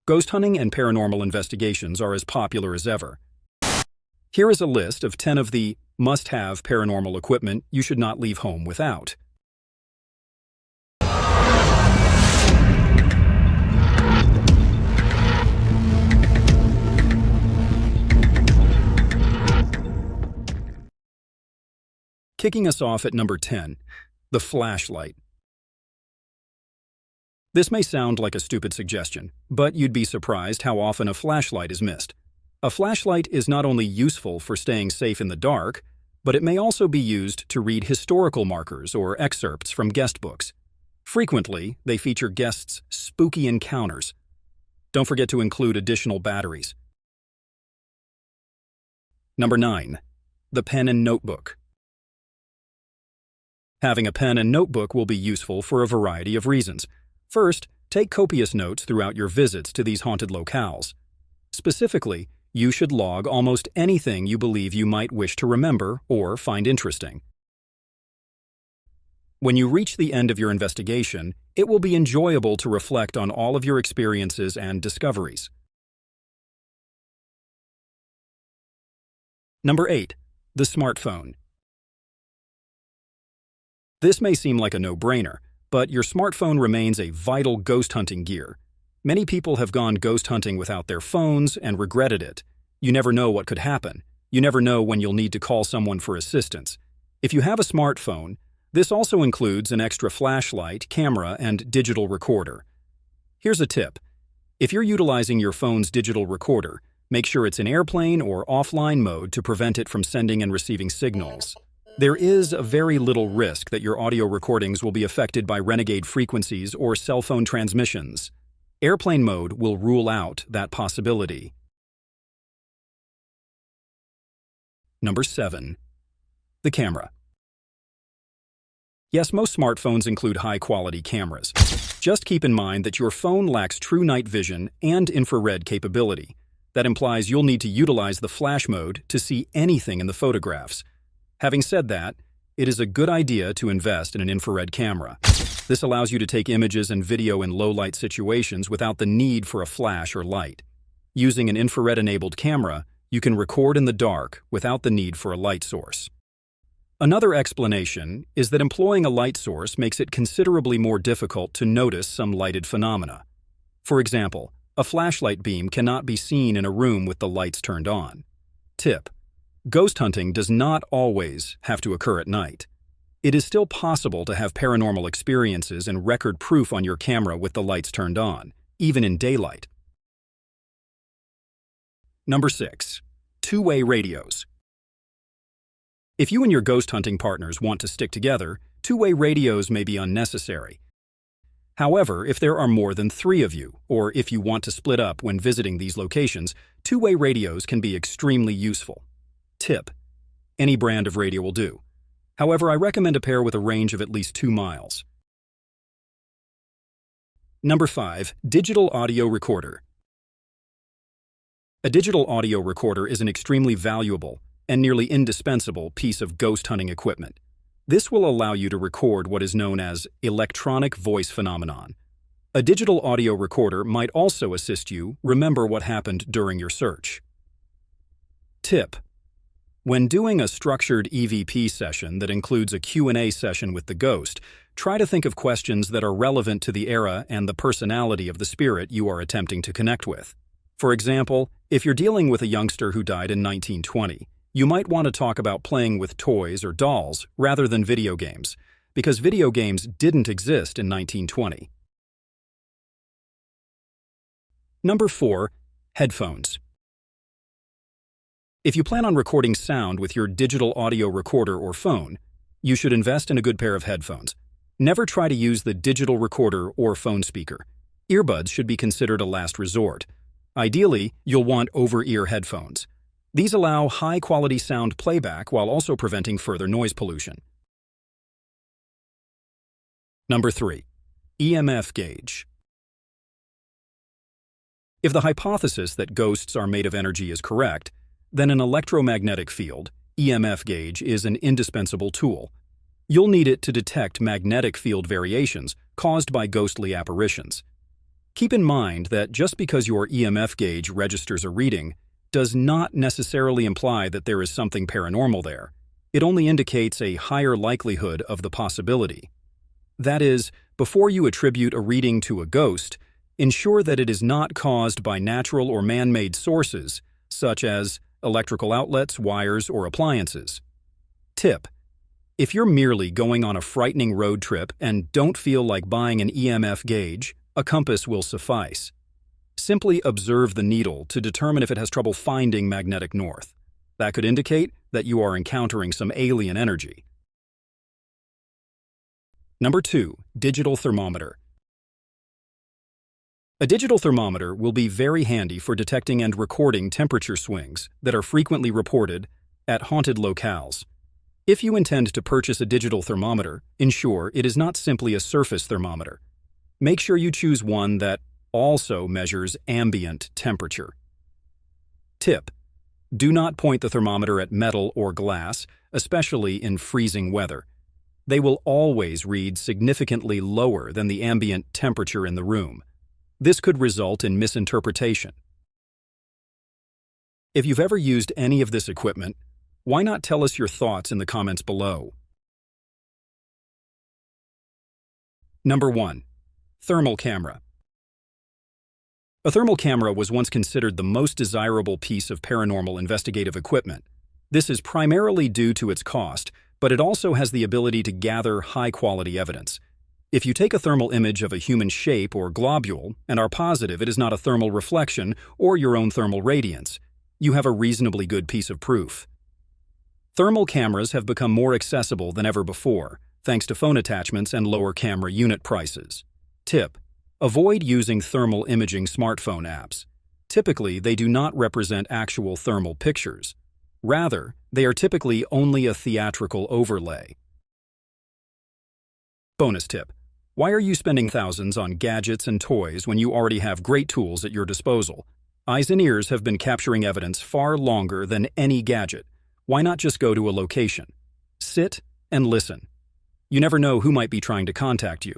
Ghost hunting and paranormal investigations are as popular as ever. Here is a list of 10 of the must-have paranormal equipment you should not leave home without. Kicking us off at number 10, the flashlight. This may sound like a stupid suggestion, but you'd be surprised how often a flashlight is missed. A flashlight is not only useful for staying safe in the dark, but it may also be used to read historical markers or excerpts from guest books. Frequently, they feature guests' spooky encounters. Don't forget to include additional batteries. Number 9, the pen and notebook. Having a pen and notebook will be useful for a variety of reasons. First, take copious notes throughout your visits to these haunted locales. Specifically, you should log almost anything you believe you might wish to remember or find interesting. When you reach the end of your investigation, it will be enjoyable to reflect on all of your experiences and discoveries. Number 8, the smartphone. This may seem like a no-brainer, but your smartphone remains a vital ghost hunting gear. Many people have gone ghost hunting without their phones and regretted it. You never know what could happen. You never know when you'll need to call someone for assistance. If you have a smartphone, this also includes an extra flashlight, camera, and digital recorder. Here's a tip. If you're utilizing your phone's digital recorder, make sure it's in airplane or offline mode to prevent it from sending and receiving signals. There is a very little risk that your audio recordings will be affected by renegade frequencies or cell phone transmissions. Airplane mode will rule out that possibility. Number 7, the camera. Yes, most smartphones include high-quality cameras. Just keep in mind that your phone lacks true night vision and infrared capability. That implies you'll need to utilize the flash mode to see anything in the photographs. Having said that, it is a good idea to invest in an infrared camera. This allows you to take images and video in low-light situations without the need for a flash or light. Using an infrared-enabled camera, you can record in the dark without the need for a light source. Another explanation is that employing a light source makes it considerably more difficult to notice some lighted phenomena. For example, a flashlight beam cannot be seen in a room with the lights turned on. Tip: ghost hunting does not always have to occur at night. It is still possible to have paranormal experiences and record proof on your camera with the lights turned on, even in daylight. Number 6, two-way radios. If you and your ghost hunting partners want to stick together, two-way radios may be unnecessary. However, if there are more than 3 of you, or if you want to split up when visiting these locations, two-way radios can be extremely useful. Tip: any brand of radio will do. However, I recommend a pair with a range of at least 2 miles. Number 5, digital audio recorder. A digital audio recorder is an extremely valuable and nearly indispensable piece of ghost hunting equipment. This will allow you to record what is known as electronic voice phenomenon. A digital audio recorder might also assist you remember what happened during your search. Tip: when doing a structured EVP session that includes a Q&A session with the ghost, try to think of questions that are relevant to the era and the personality of the spirit you are attempting to connect with. For example, if you're dealing with a youngster who died in 1920, you might want to talk about playing with toys or dolls rather than video games, because video games didn't exist in 1920. Number 4, headphones. If you plan on recording sound with your digital audio recorder or phone, you should invest in a good pair of headphones. Never try to use the digital recorder or phone speaker. Earbuds should be considered a last resort. Ideally, you'll want over-ear headphones. These allow high-quality sound playback while also preventing further noise pollution. Number 3, EMF gauge. If the hypothesis that ghosts are made of energy is correct, then an electromagnetic field, EMF gauge, is an indispensable tool. You'll need it to detect magnetic field variations caused by ghostly apparitions. Keep in mind that just because your EMF gauge registers a reading does not necessarily imply that there is something paranormal there. It only indicates a higher likelihood of the possibility. That is, before you attribute a reading to a ghost, ensure that it is not caused by natural or man-made sources, such as electrical outlets, wires, or appliances. Tip: if you're merely going on a frightening road trip and don't feel like buying an EMF gauge, a compass will suffice. Simply observe the needle to determine if it has trouble finding magnetic north. That could indicate that you are encountering some alien energy. Number 2. Digital thermometer. A digital thermometer will be very handy for detecting and recording temperature swings that are frequently reported at haunted locales. If you intend to purchase a digital thermometer, ensure it is not simply a surface thermometer. Make sure you choose one that also measures ambient temperature. Tip: do not point the thermometer at metal or glass, especially in freezing weather. They will always read significantly lower than the ambient temperature in the room. This could result in misinterpretation. If you've ever used any of this equipment, why not tell us your thoughts in the comments below? Number 1. Thermal camera. A thermal camera was once considered the most desirable piece of paranormal investigative equipment. This is primarily due to its cost, but it also has the ability to gather high-quality evidence. If you take a thermal image of a human shape or globule and are positive it is not a thermal reflection or your own thermal radiance, you have a reasonably good piece of proof. Thermal cameras have become more accessible than ever before, thanks to phone attachments and lower camera unit prices. Tip: avoid using thermal imaging smartphone apps. Typically, they do not represent actual thermal pictures. Rather, they are typically only a theatrical overlay. Bonus tip: why are you spending thousands on gadgets and toys when you already have great tools at your disposal? Eyes and ears have been capturing evidence far longer than any gadget. Why not just go to a location? Sit and listen. You never know who might be trying to contact you.